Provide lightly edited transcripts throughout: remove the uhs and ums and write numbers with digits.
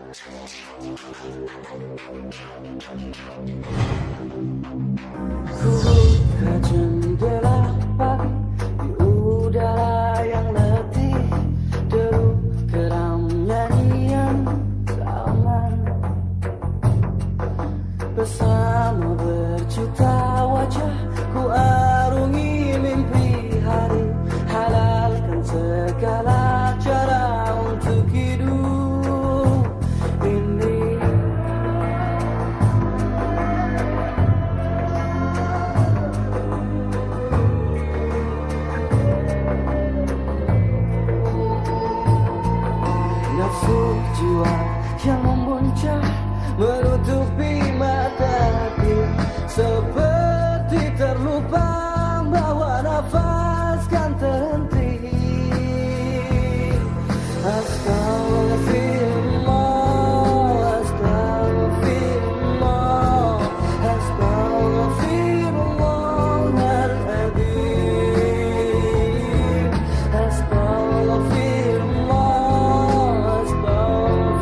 Ku buka jendela pagi di udara yang letih, deru geram nyanyian taman. Bersama berjuta wajah ku arungi mimpi hari, halalkan segala cara untuk hidup ini. Nafsu jiwa yang membuncah menutupi mata hati, seperti terlupa bahwa nafas kan terhenti. Astagfirullah, astagfirullah, astagfirullahaladzim. Astagfirullah, astagfirullah,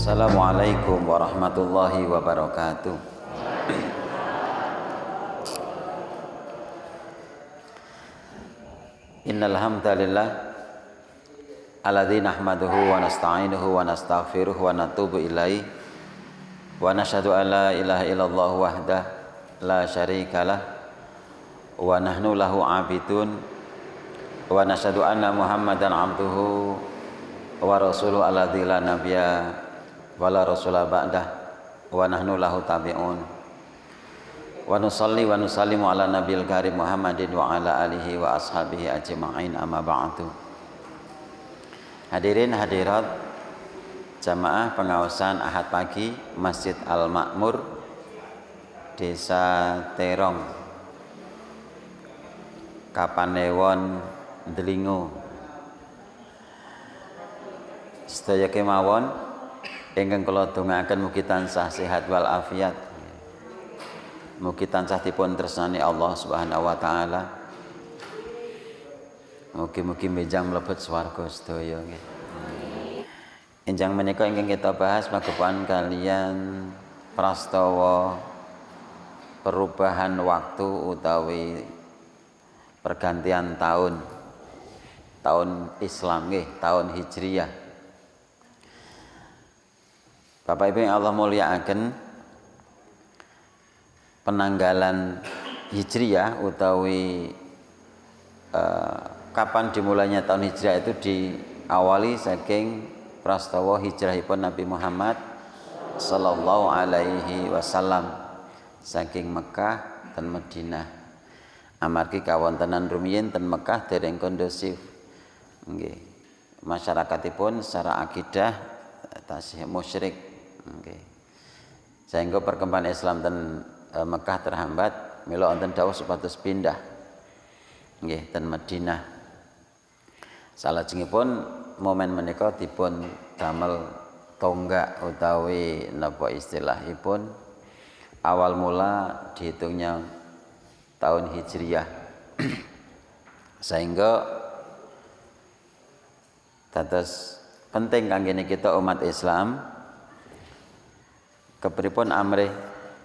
Assalamualaikum warahmatullahi wabarakatuh. Innal hamdalillah alladzi nahmaduhu wa nasta'inuhu wa nastaghfiruh wa natubu ilaihi wa nashhadu an la ilaha illallah wahdah la syarikalah wa nahnu lahu 'abidun wa nashhadu anna Muhammadan 'abduhu wa rasuluhu alladzi la nabiyya wala rasulah ba'dah wa nahnu lahu tabi'un wa nusalli wa nusallimu ala nabiyil karim Muhammadin wa ala alihi wa ashabihi ajma'in, amma ba'du. Hadirin hadirat jamaah pengawasan Ahad pagi Masjid Al-Makmur Desa Terong Kapanewon Delingo. Sedaya kemawon ingkang kula dongaaken mugi tansah sehat wal afiat, mugi tansah dipun tresnani Allah Subhanahu wa taala, mugi-mugi benjang mlebet swarga sedaya nggih. Enjang menika ingkang kita bahas magepan kalian prastawa perubahan waktu utawi pergantian tahun Islam nggih, tahun Hijriyah. Bapak Ibu yang Allah muliakan, penanggalan Hijriyah utawi kapan dimulainya tahun Hijriyah itu diawali saking prastawa hijrahipun Nabi Muhammad sallallahu alaihi wasallam saking Mekah dan Madinah. Amargi kawontenan rumiyin ten Mekah dereng kondusif. Nggih. Masyarakatipun secara akidah tasih musyrik. Okay. Sehingga perkembangan Islam dan Mekah terhambat, mila wonten dawuh supados pindah nggih ten Madinah. Salajengipun momen menika dipun damel tonggak utawi napa istilahipun awal mula dihitungnya tahun Hijriyah. Sehingga dados penting kangge kita umat Islam kepripun amrih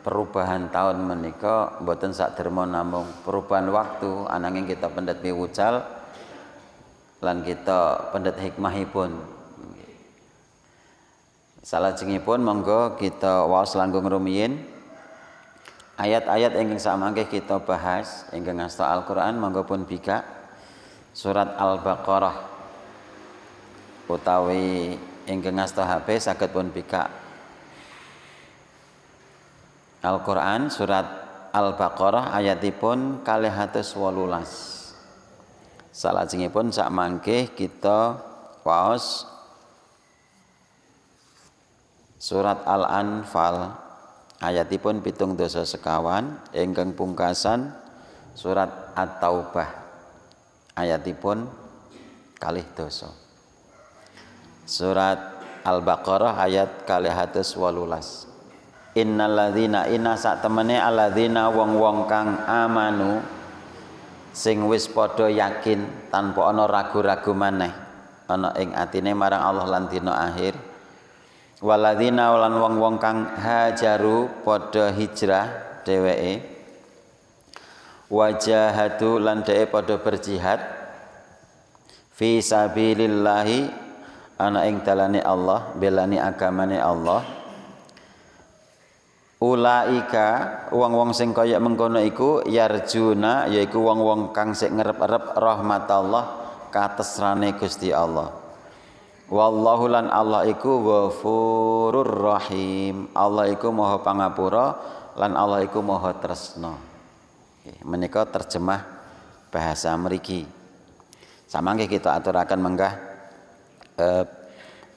perubahan tahun menika mboten sakderma namung perubahan waktu, ananging kita pendet miwucal lan kita pendet hikmahipun. Salajengipun monggo kita waos langkung rumiyin ayat-ayat ingkang samangke kita bahas ingkang ngasta Al-Qur'an, monggo pun bika surat Al-Baqarah utawi ingkang ngasta HP saged pun bika Al-Quran surat Al-Baqarah ayatipun 218. Salajengipun sak mangke kita waos surat Al-Anfal ayatipun 7 sekawan ingkang pungkasan surat At-Taubah ayatipun 2. Surat Al-Baqarah ayat 218. Innalladzina inna sak temene alladzina wong-wong kang amanu sing wis padha yakin tanpa ana ragu-ragu maneh ana ing atine marang Allah lan dina akhir. Waladzina lan wong-wong kang hajaru padha hijrah dheweke wajahadu lan dheweke padha berjihad fi sabilillahi ana ing dalane Allah belani agamane Allah. Ulaika wong-wong sing kaya mengkono iku yarjuna yaiku wong-wong kang sik ngerep-erep rahmatallah katesrane Gusti Allah. Wallahu lan Allah iku Ghafurur Rahim. Allah iku Maha Pangapura lan Allah iku Maha Tresna. Menika terjemah bahasa mriki. Samangke kita aturaken menggah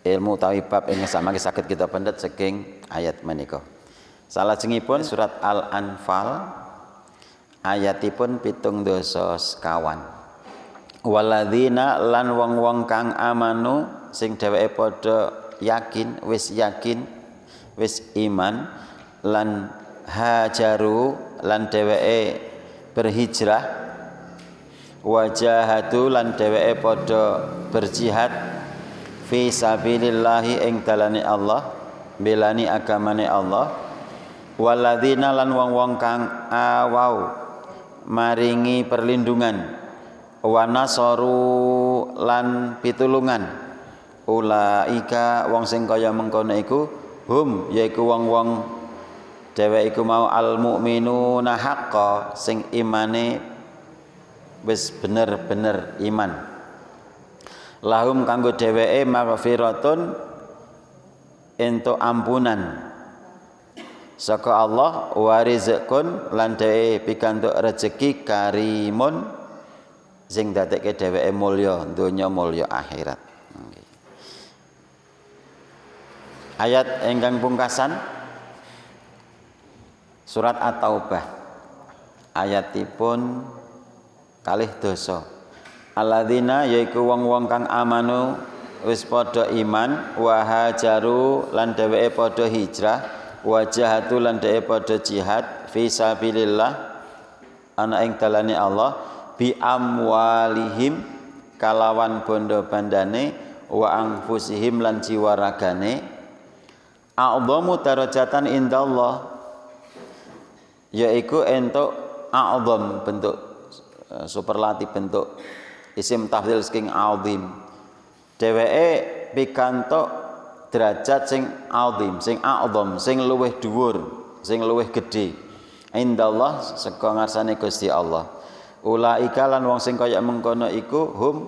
ilmu utawi bab ingkang samangke saged kita pendet saking ayat menika. Salajengipun surat Al-Anfal ayatipun 7 sekawan. Waladzina lan wong-wong kang amanu sing dheweke padha yakin wis iman lan hajaru lan dheweke berhijrah wajahadu lan dheweke padha berjihad fi sabilillahi ing dalane Allah belani agamane Allah. Waladzina lan wong-wong kang awau maringi perlindungan wa nasaru lan pitulungan ulaika wong sing kaya mengkono iku hum yaiku wong-wong dheweke iku mau al mukminuna haqqo sing imane wis bener-bener iman. Lahum kanggo dheweke maghfiratun entuk ampunan saka Allah wa rizqun lan dheweke pikantuk rejeki karimun sing dadekke dheweke mulya donya mulya akhirat. Ayat ingkang pungkasan surat At-Taubah ayatipun 2. Alladzina yaiku wong-wong kang amanu wis padha iman wa hajaru lan dheweke padha hijrah wajahatu lan dheweke padha jihad fi sabilillah ana ing dalane Allah bi amwalihim kalawan bondo bandane wa anfusihim lan jiwa ragane a'dhamu darajatan indallah yaiku entuk a'dham bentuk superlatif bentuk isim tafdhil saking azim dheweke pikantuk derajat sing azim, sing a'dham, sing luwih dhuwur, sing luwih gedhe. Indallah saka ngarsane Gusti Allah. Ulaika lan wong sing kaya mengkono iku hum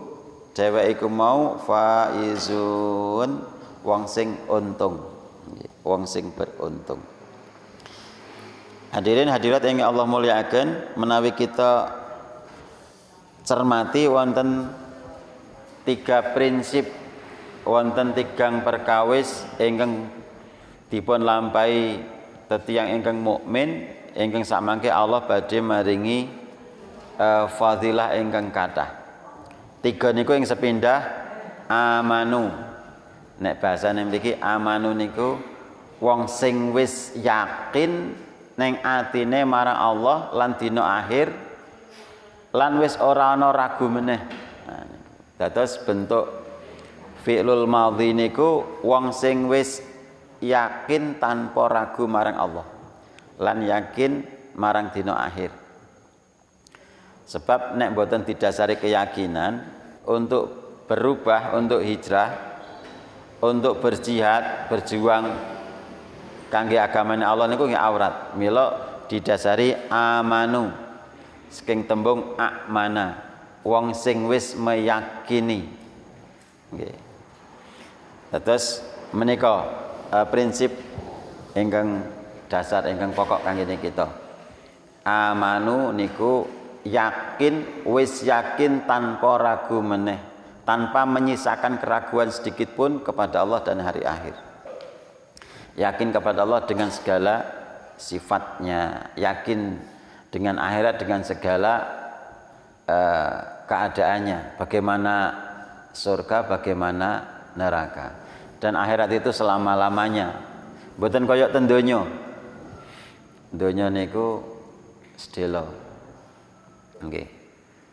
dheweke iku mau faizun, wong sing untung. Wong sing beruntung. Hadirin hadirat ingkang Allah mulyakaken, menawi kita cermati wonten 3 prinsip wonten 3 perkawis ingkang dipun lampahi tiyang ingkang mukmin ingkang samangke Allah badhe maringi fadilah ingkang kathah. 3 niku ing sepindah amanu. Nek bahasane mriki amanu niku wong sing wis yakin ning atine marang Allah lan dina akhir lan wis ora ana ragu meneh. Dados bentuk fi'lul madhi niku wong sing wis yakin tanpa ragu marang Allah lan yakin marang dina akhir. Sebab nek mboten didasari keyakinan untuk berubah, untuk hijrah, untuk berjihad, berjuang kangge agamane Allah niku nggih aurat. Mila didasari amanu saking tembung amana, wong sing wis meyakini. Nggih. Terus menika prinsip ingkang dasar ingkang pokok kangge kita. Amanu niku yakin, wis yakin tanpa ragu meneh, tanpa menyisakan keraguan sedikit pun kepada Allah dan hari akhir. Yakin kepada Allah dengan segala sifatnya, yakin dengan akhirat dengan segala keadaannya, bagaimana surga, bagaimana neraka, dan akhirat itu selama-lamanya. Mboten kaya ten donya. Donya niku sedelo. Nggih.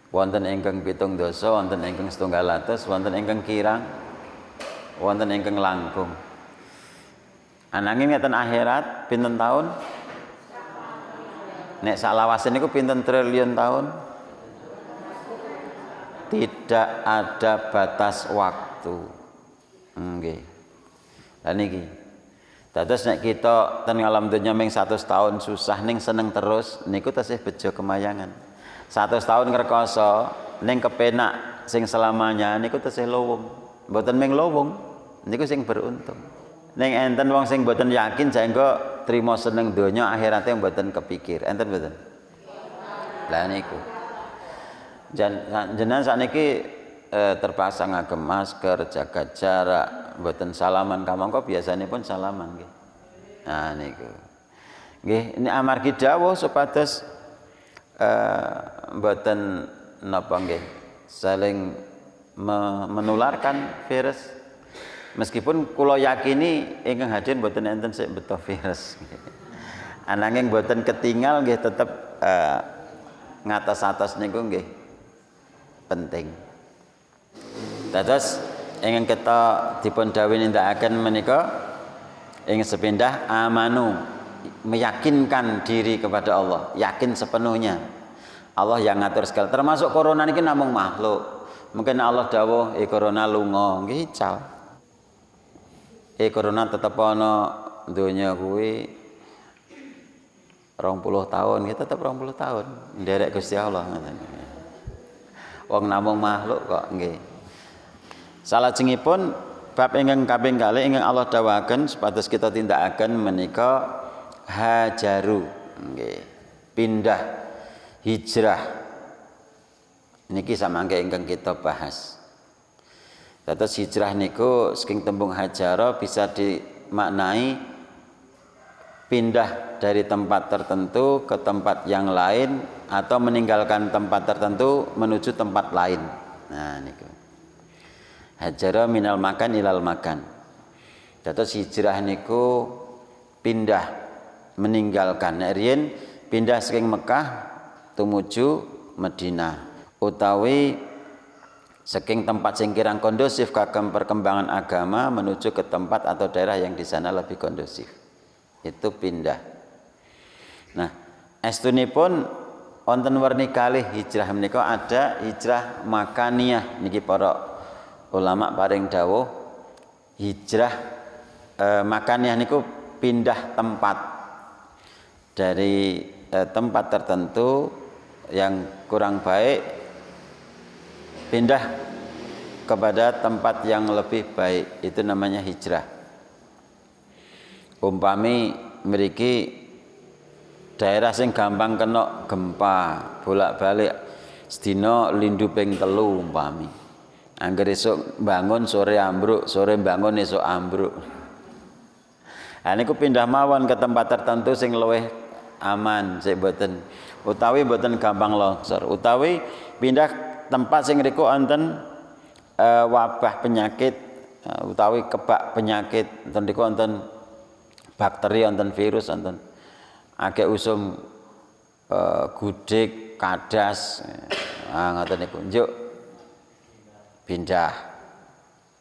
Wonten ingkang 7 dasa, wonten ingkang 700, wonten ingkang kirang, wonten ingkang langkung. Ananging ngeten akhirat pinten taun? Nek salawase niku pinten triliun tahun? Tidak ada batas waktu. Nggih. Lah niki. Dados nek kita ten ngalam donya ming 100 tahun susah ning seneng terus niku tasih bejo kemayangan. 100 tahun ngrekoso ning kepenak sing selamanya niku tasih lowong. Mboten ming lowong niku sing beruntung. Ning enten wong sing mboten yakin janggo trima seneng donya akhirate mboten kepikir. Enten mboten? Lah niku. Jenengan sakniki terpaksa ngagem masker, jaga jarak, mboten salaman kamangka biasanipun salaman nggih. Nah niku. Nggih, ini amargi dawuh supados mboten napa nggih saling menularkan virus. Meskipun kula yakini ingkang hadir mboten enten sik beto virus. Ananging mboten ketinggal nggih tetep ngatos-atos niku nggih penting. Dados ingkang kita dipun dawuhi nindakaken menika ingkang sepindah amanu, meyakinkan diri kepada Allah, yakin sepenuhnya. Allah yang ngatur segala, termasuk corona niki namung makhluk. Mungkin Allah dawuh corona lunga, nggih ical. Corona tetep ana donya kuwi 20 tahun, kita tetep 20 tahun nderek Gusti Allah ngoten. Wong namung makhluk kok nggih. Salajengipun bab ingkang kaping kalih ingkang Allah dawuhaken supados kita tindakaken menika hajaru nggih. Pindah, hijrah. Niki samangke ingkang kita bahas. Dados hijrah niku saking tembung hajara bisa dimaknai pindah dari tempat tertentu ke tempat yang lain atau meninggalkan tempat tertentu menuju tempat lain. Nah niku. Hajara minal makan ilal makan. Dados hijrah niku pindah, meninggalkan. Nek riyen pindah saking Mekah tumuju Madinah utawi saking tempat sing kirang kondusif kagem perkembangan agama menuju ke tempat atau daerah yang di sana lebih kondusif. Itu pindah. Nah, estunipun wonten werni kalih hijrah menika ada hijrah makaniyah niki para ulama paring dawuh hijrah makaniyah niku pindah tempat dari tempat tertentu yang kurang baik pindah kepada tempat yang lebih baik, itu namanya hijrah. Umpami mriki daerah sing gampang kena gempa bolak-balik sedina lindu ping 3 umpami. Angger esuk bangun sore ambruk, sore bangun esuk ambruk. Nah niku pindah mawon ke tempat tertentu sing luwih aman, sik mboten utawi mboten gampang longsor, utawi pindah tempat sing riku wonten wabah penyakit utawi kebak penyakit, wonten riku wonten bakteri, wonten virus, wonten akeh usum gudik, kadas. Ngoten niku njuk pindah.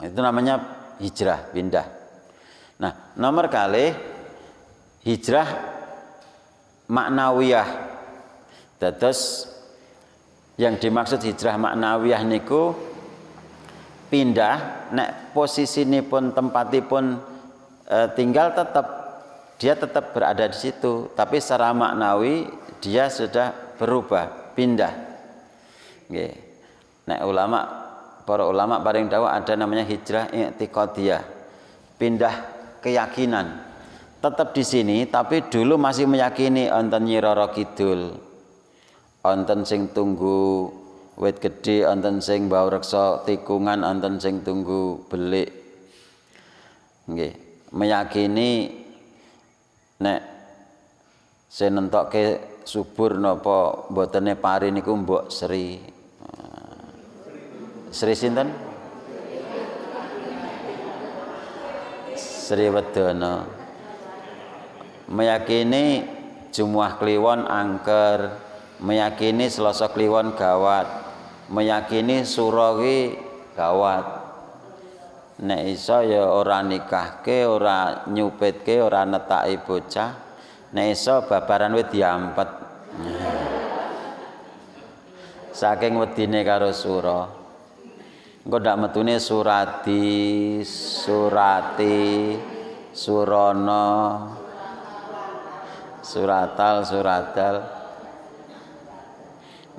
Itu namanya hijrah, pindah. Nah, nomor kalih hijrah maknawiyah. Dados yang dimaksud hijrah maknawiyah niku pindah nek posisinipun tempatipun tinggal dia tetap berada di situ, tapi secara maknawi dia sudah berubah, pindah. Nggih. Nek para ulama paring dawuh ada namanya hijrah i'tiqadiyah. Pindah keyakinan. tetap di sini tapi dulu masih meyakini wonten Nyi Roro Kidul, wonten sing tunggu wit gedhe, wonten sing mbau reksa tikungan, wonten sing tunggu belik. Nggih, meyakini nek sing nentokke subur napa mbotene pari niku Mbok Sri. Sri sinten? Sri Wedana. Meyakini Jumuah Kliwon angker, meyakini Selasa Kliwon gawat, meyakini Suro ki gawat. Nek iso ya ora nikahke, ora nyupitke, ora netaki bocah. Nek iso babaran wit diampet. Saking wedine karo Suro. Engko ndak metune Suradi, Surati, Surono, Suratal, Suradal.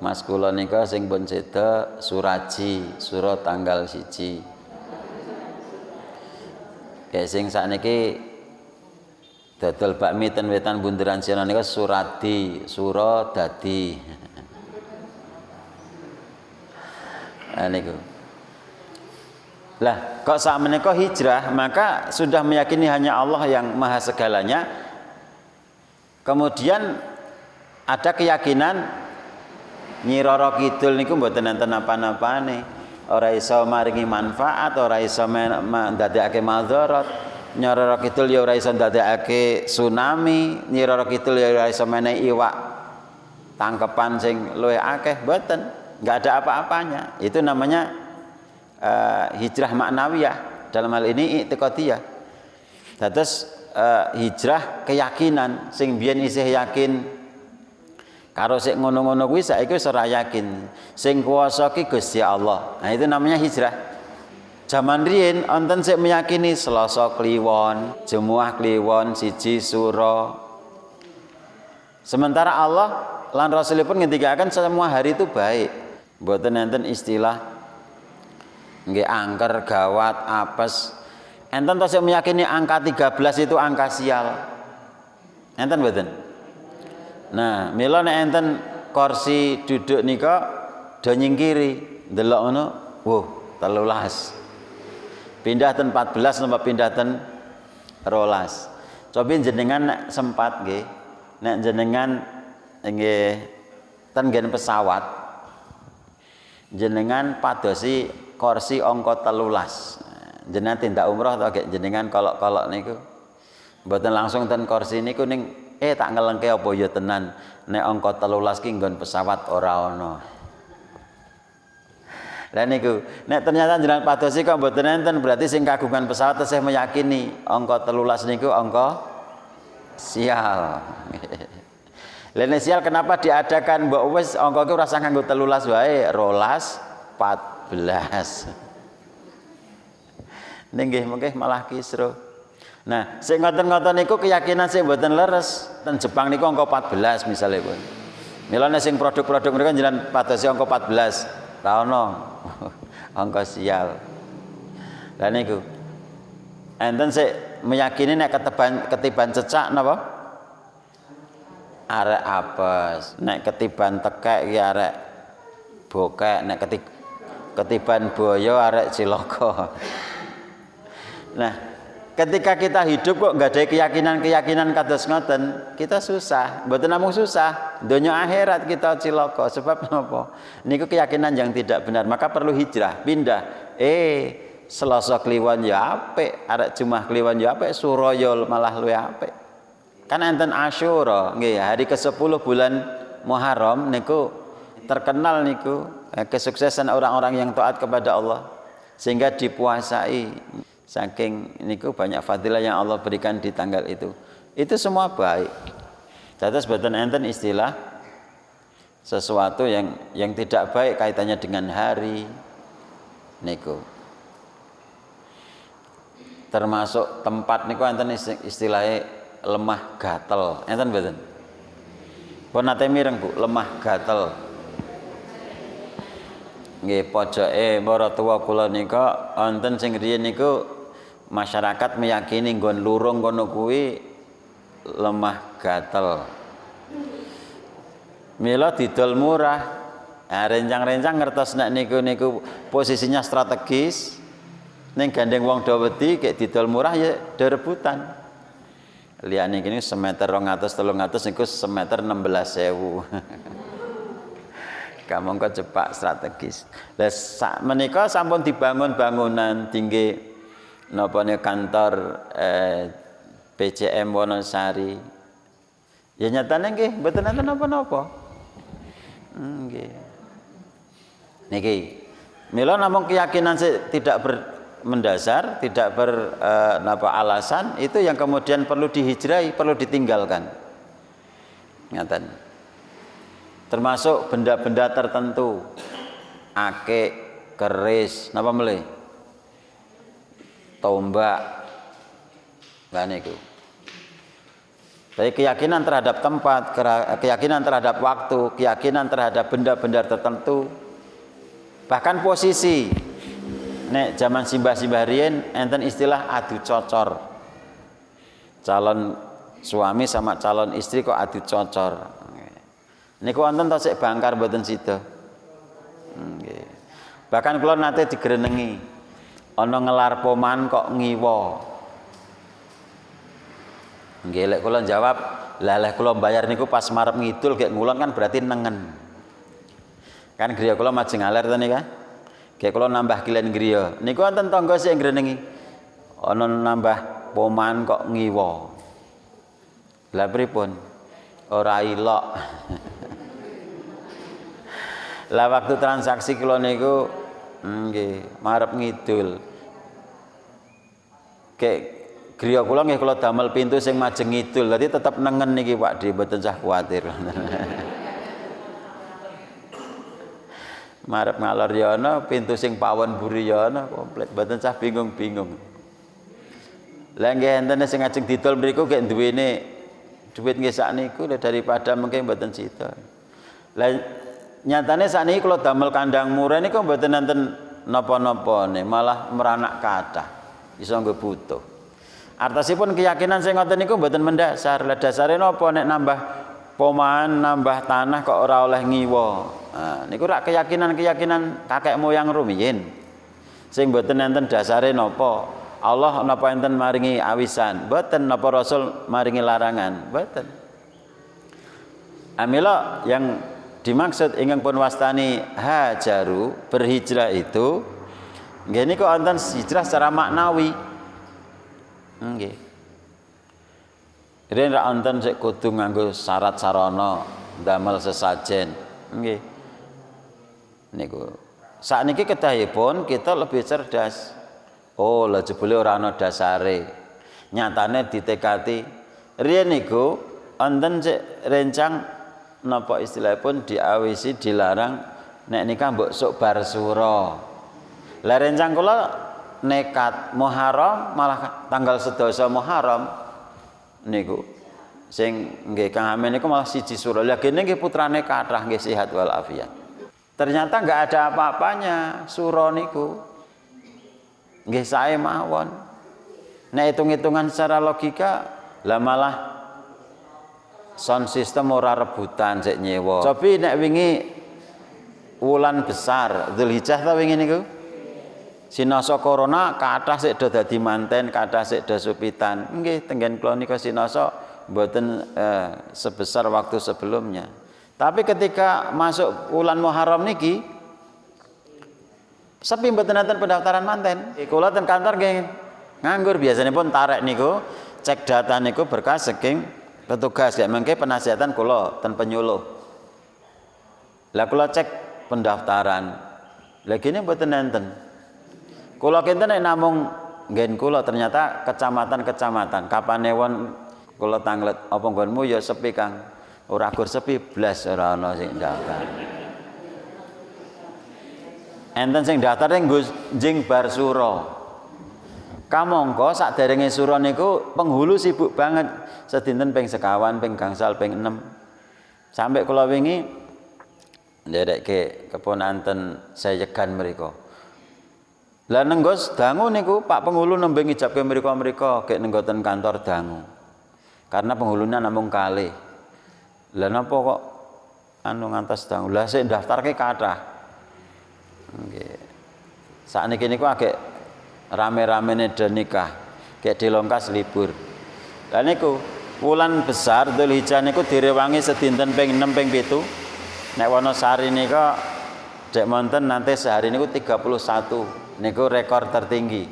Mas kula nika sing pun seda Suraji, Sura tanggal 1. Kayak sing sakniki dodol bakmi ten Wetan Bunderan Siono nika Suradi, Sura dadi. Niku. Lah, kok saat menika hijrah, maka sudah meyakini hanya Allah yang maha segalanya. Kemudian ada keyakinan Nyi Roro Kidul niku mboten enten apa-apane. Ora iso maringi manfaat, ora iso ndadekake madharat. Nyi Roro Kidul ya ora iso ndadekake tsunami, Nyi Roro Kidul ya ora iso menehi iwak tangkepan sing luwih akeh, mboten. Enggak ada apa-apanya. Itu namanya hijrah maknawiyah, dalam hal ini i'tiqadiyah. Dados hijrah keyakinan, sing biyen isih yakin karo sik ngono-ngono kuwi saiki wis ora yakin. Sing kuwasa ki Gusti Allah. Nah itu namanya hijrah. Zaman riyin wonten sik meyakini Selasa Kliwon, Jumuah Kliwon, siji Suro. Sementara Allah lan Rasulipun ngendikaken semua hari itu baik. Mboten enten istilah nggih angker, gawat, apes. Enten to sing meyakini angka 13 itu angka sial. Enten mboten? Nah, mila nek enten kursi duduk nika do nyingkiri, ndelok ngono, woh, 13. Pindah ten 14 napa pindah ten 12. Coba jenengan nek sempat nggih, nek jenengan nggih ten nggen pesawat, jenengan padosi kursi angka 13. Jenengan tindak umroh atau jenengan kolok-kolok niku. Mboten langsung ten kursi niku ning tak ngelengke apa ya tenan nek angka 13 ki nggon pesawat ora ana. Lah niku nek ternyata jenengan padosi kok mboten enten berarti sing kagungan pesawat tesih meyakini angka 13 niku angka sial. Lah nek sial kenapa diadakan mbok wis angka ki ora usah nganggo 13 wae, 12, 14. Nggih mengke malah kisruh. Nah, sing ngoten-ngoten niku keyakinan sing mboten leres. Ten Jepang niku angka 14 misale pun. Mila nek sing produk-produk mereka njenengan padosi angka 14, ra ono. Angka sial. Lah niku. Enten sik meyakini nek ketiban cecak napa? Arek apes. Nek ketiban tekek ki arek bokek, nek ketiban boyo arek cilaka. Nah, ketika kita hidup kok nggak ada keyakinan-keyakinan kados ngoten, kita susah. Mboten namung susah, donya akhirat kita cilaka. Sebab napa? Niku keyakinan yang tidak benar, maka perlu hijrah, pindah. Selasa Kliwon ya apik, arek Jumat Kliwon ya apik, Suro ya malah luwih apik. Kan enten Asyura, nggih, hari ke-10 bulan Muharram niku terkenal niku kesuksesan orang-orang yang taat kepada Allah sehingga dipuasai. Saking niku banyak fadilah yang Allah berikan di tanggal itu. Itu semua baik. Dados boten enten istilah sesuatu yang tidak baik kaitannya dengan hari niku. Termasuk tempat niku enten istilahnya lemah gatel. Enten boten? Pun nate mireng Bu, lemah gatel. Nggih pojoke para tuwa kula nika wonten sing riyen niku masyarakat meyakini nggon lurung kono kuwi lemah gatel. Mila didol murah. Nah, rencang-rencang ngertos nek niku posisinya strategis. Ning gandeng wong do wedi kek didol murah ya do rebutan. Liyane kene semeter 200 300 niku semeter 16.000. Kamu kok cepak strategis. Lah sak menika sampun dibangun bangunan tinggi napa kantor PCM Wonosari. Ya nyatane nggih mboten enten napa-napa. Nggih. Niki. Mila namung keyakinan tidak mendasar, tidak alasan, itu yang kemudian perlu dihijrahi, perlu ditinggalkan. Ngaten. Termasuk benda-benda tertentu. Akik, keris, napa melih? Tombak. Lah niku. Tapi keyakinan terhadap tempat, keyakinan terhadap waktu, keyakinan terhadap benda-benda tertentu, bahkan posisi. Nek zaman simbah-simbah riyen enten istilah adu cocor. Calon suami sama calon istri kok adu cocor. Niku wonten to sik bangkar mboten sida. Nggih. Bahkan kula nate digrenengi. Ana ngelar poman kok ngiwa. Nggih lek kula jawab, lah lek kula bayar niku pas marep ngidul gek ngulon kan berarti nengen. Kan griya kula majeng aler to nika. Gek kula nambah kilen griya. Niku wonten tangga sing ngrenengi. Ana nambah poman kok ngiwa. Lah pripun? Ora ilok. Lah waktu transaksi kula niku nggih marep ngidul. Gek griya kula nggih kula damel pintu sing majeng ngidul. Dadi tetep nengen niki Pak Di, mboten usah kuwatir. Marep ngalor ya ana, pintu sing pawon buri ya ana, komplit mboten usah bingung-bingung. Lah nggih enten sing ajeng didol mriku gek duwene duit nggih sakniku daripada mengke mboten sida. Lah nyatane sakniki kula damel kandang murah niku mboten enten napa-napane, malah meranak kathah. Iso nggo butuh. Artosipun keyakinan sing ngoten niku mboten mendasar. Lah dasare napa nek nambah poman, nambah tanah kok ora oleh ngiwa. Nah, niku rak keyakinan kakek moyang rumiyin. Sing mboten enten dasare napa. Allah napa enten maringi awisan, mboten napa Rasul maringi larangan, mboten. Amila yang dimaksud ingkang pun wastani hajaru berhijrah itu nggih niku wonten hijrah secara maknawi. Nggih. Yen ra wonten sik kudu nganggo syarat sarana ndamel sesajen. Nggih. Niku sakniki kedahipun kita lebih cerdas. Oh, lah jebule ora ana dasare. Nyatane ditekati riyen niku wonten sik rencang napa istilahipun diawisi dilarang nek nikah mbok sok bar sura. Lah rencang kula nekat Muharram malah tanggal 11 Muharram niku sing nggih Kang Amin niku malah siji sura. Lah kene nggih putrane kathah nggih sehat wal afiat. Ternyata enggak ada apa-apanya sura niku. Nggih sae mawon. Nek hitung-hitungan secara logika lah malah sound system ora rebutan sik nyewa. Cobi nek wingi wulan besar Dzulhijjah ta wingi niku. Sinasa corona kathah sik do dadi manten, kathah sik do supitan. Nggih tenggen kula nika sinasa mboten sebesar waktu sebelumnya. Tapi ketika masuk bulan Muharram niki sepi mboten enten pendaftaran manten. Kula ten kantor nggih nganggur biasanya pun tarik niku cek data niku berkas saking petugas ya mengke penasihatan kula ten penyuluh. Lah kula cek pendaftaran. Lah kene mboten enten. Kula kinten nek namung nggen kula ternyata kecamatan-kecamatan kapanewon kula tanglet apa nggonmu ya sepi Kang. Ora gur sepi blas ora ana sing daftar. Enten sing daftar ning njing bar sura. Kamangka saderenge sura niku penghulu sibuk banget. Sedinten ping sekawan, ping gangsal, ping 6. Sampai kula wingi nderekke keponanten sayegan mriku. Lah nenggos dangu niku Pak penghulu nembe ngijabke mriku-mriku gek nenggoten kantor dangu. Karena penghulunya namung kalih. Lah napa kok anu ngantos dang? Lah sik daftarke kathah. Nggih. Sakniki niku agek rame-ramene do nikah. Kayak dilongkas libur. Lah niku wulan besar Dzulhijjah niku direwangi sedinten ping 6 ping 7. Nek Wonosari nika dek monten nanti sehari niku 31. Niku rekor tertinggi.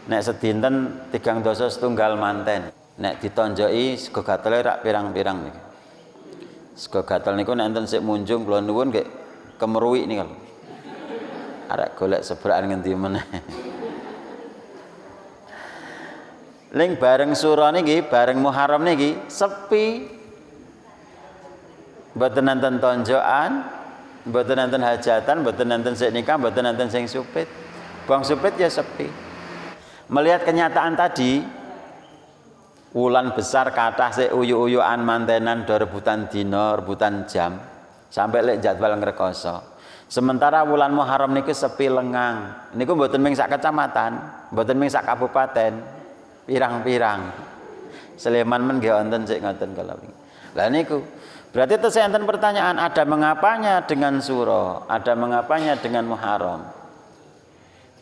Nek sedinten 3 dasa setunggal manten. Nek ditonjoki sego gatele rak pirang-pirang niki. Sego gatel niku nek enten sik munjung kula nuwun nggih kemeruwi niku. Arek golek sebrakan ngendi meneh. Ling bareng sura niki, bareng Muharram niki sepi. Mboten enten tonjokan, mboten enten hajatan, mboten enten sik nikah, mboten enten sing supit. Bang supit ya sepi. Melihat kenyataan tadi, wulan besar kathah sik uyu-uyukan mantenan do rebutan dina, rebutan jam, sampai lek jadwal ngrekoso. Sementara wulan Muharram niku sepi lengang. Niku mboten ming sak kecamatan, mboten ming sak kabupaten. Pirang-pirang. Sleman men nggih wonten sik ngoten kala wingi. Lah niku berarti terus enten pertanyaan, ada mengapanya dengan suro, ada mengapanya dengan Muharram.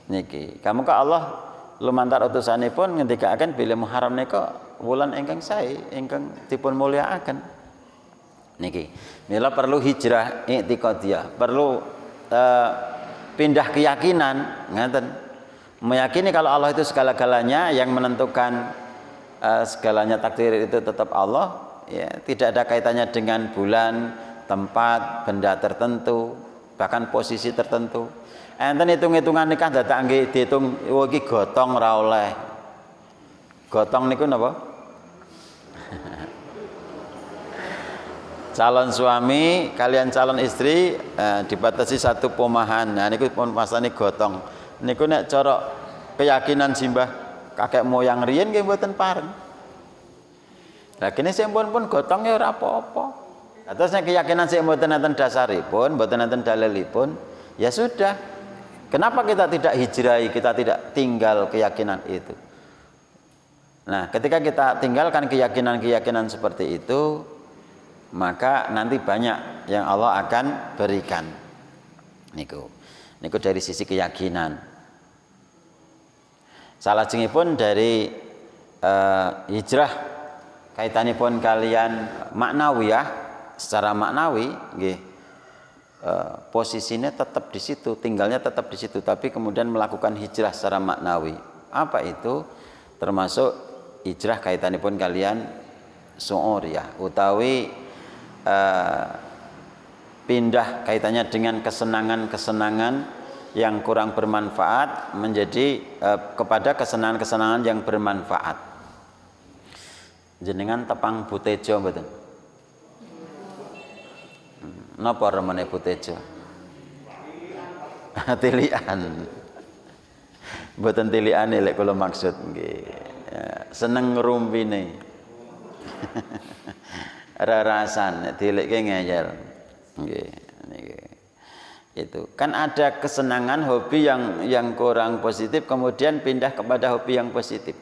Niki, kamu ke Allah lumantar utusanipun ngendikaken bilih Muharram nika wulan ingkang sae, ingkang dipun mulyakaken. Niki, mila perlu hijrah i'tiqadiyah, perlu pindah keyakinan, ngaten. Meyakini kalau Allah itu segala-galanya, yang menentukan segalanya takdir itu tetap Allah, ya, tidak ada kaitannya dengan bulan, tempat, benda tertentu, bahkan posisi tertentu. Enten hitung-hitungan nikah dadak nggih diitung iki gotong ora oleh. Gotong niku napa? Calon suami kalian calon istri dibatasi satu pomahan. Nah niku pun masane gotong. Niku nek cara keyakinan simbah kakek moyang riyen nggih mboten pareng. Lah kene sampun pun gotongnya ora apa-apa. Terus nek keyakinan sik mboten enten dasaripun, mboten enten dalilipun, ya sudah. Kenapa kita tidak hijrahi, kita tidak tinggal keyakinan itu? Nah, ketika kita tinggalkan keyakinan-keyakinan seperti itu, maka nanti banyak yang Allah akan berikan. Niku dari sisi keyakinan. Salajengipun dari hijrah kaitanipun kalian maknawiyah, secara maknawi nggih. Posisinya tetap di situ, tinggalnya tetap di situ, tapi kemudian melakukan hijrah secara maknawi. Apa itu? Termasuk hijrah kaitanipun kalian su'uriyah, utawi pindah kaitannya dengan kesenangan-kesenangan yang kurang bermanfaat menjadi kepada kesenangan-kesenangan yang bermanfaat. Jenengan tepang butejo mboten? Napa remene butejo? Tilian. Mboten tiliane lek kula maksud nggih. Seneng ngrumpine. Rarasan dilikke ngeyel. Nggih, niki. Itu. Kan ada kesenangan hobi yang kurang positif kemudian pindah kepada hobi yang positif.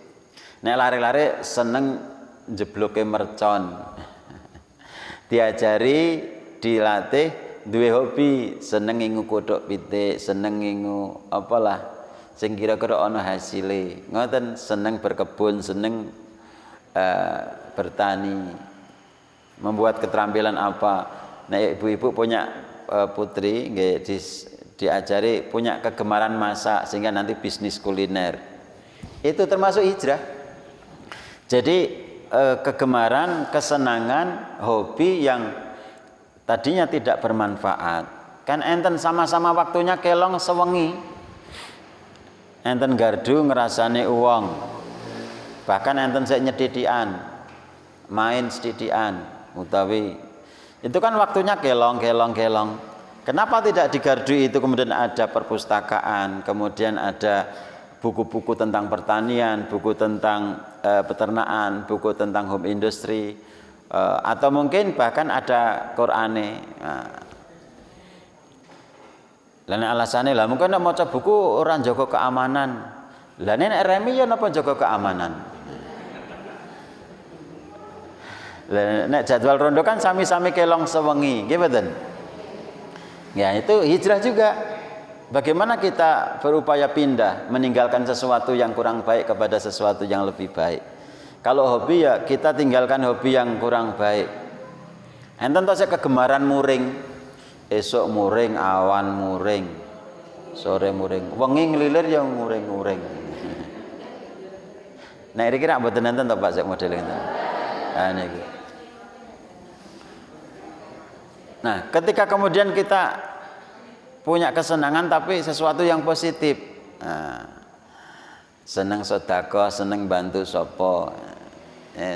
Nek lare-lare seneng njebloke mercon. Diajari, dilatih duwe hobi, seneng ngingu kodhok pitik, seneng ngingu apalah sing kira-kira ana hasile. Ngoten, seneng berkebun, seneng bertani. Membuat keterampilan apa? Nah, ibu-ibu punya putri nggih diajari punya kegemaran masak sehingga nanti bisnis kuliner. Itu termasuk hijrah. Jadi kegemaran, kesenangan, hobi yang tadinya tidak bermanfaat. Kan enten sama-sama waktunya kelong sewengi. Enten gardu ngerasane uwong. Bahkan enten sik nyedhidikan. Main sedhidikan utawi itu kan waktunya kelong. Kenapa tidak di gardu itu kemudian ada perpustakaan, kemudian ada buku-buku tentang pertanian, buku tentang peternakan, buku tentang home industry, atau mungkin bahkan ada Qur'ane. Lah alasane lah mungkin nek maca buku ora njaga keamanan. Lah nek remi ya napa njaga keamanan? Nek jadwal rondo kan sami-sami kelong sewengi, nggih mboten? Ya, itu hijrah juga. Bagaimana kita berupaya pindah, meninggalkan sesuatu yang kurang baik kepada sesuatu yang lebih baik. Kalau hobi ya kita tinggalkan hobi yang kurang baik. Enten saya kegemaran muring. Esok muring, awan muring, sore muring, wengi ngelilir yang muring-muring. Nah, kira-kira mboten enten to Pak sek model ngeten. Ah niki. Nah, ketika kemudian kita punya kesenangan tapi sesuatu yang positif. Nah, seneng sedekah, seneng bantu sapa,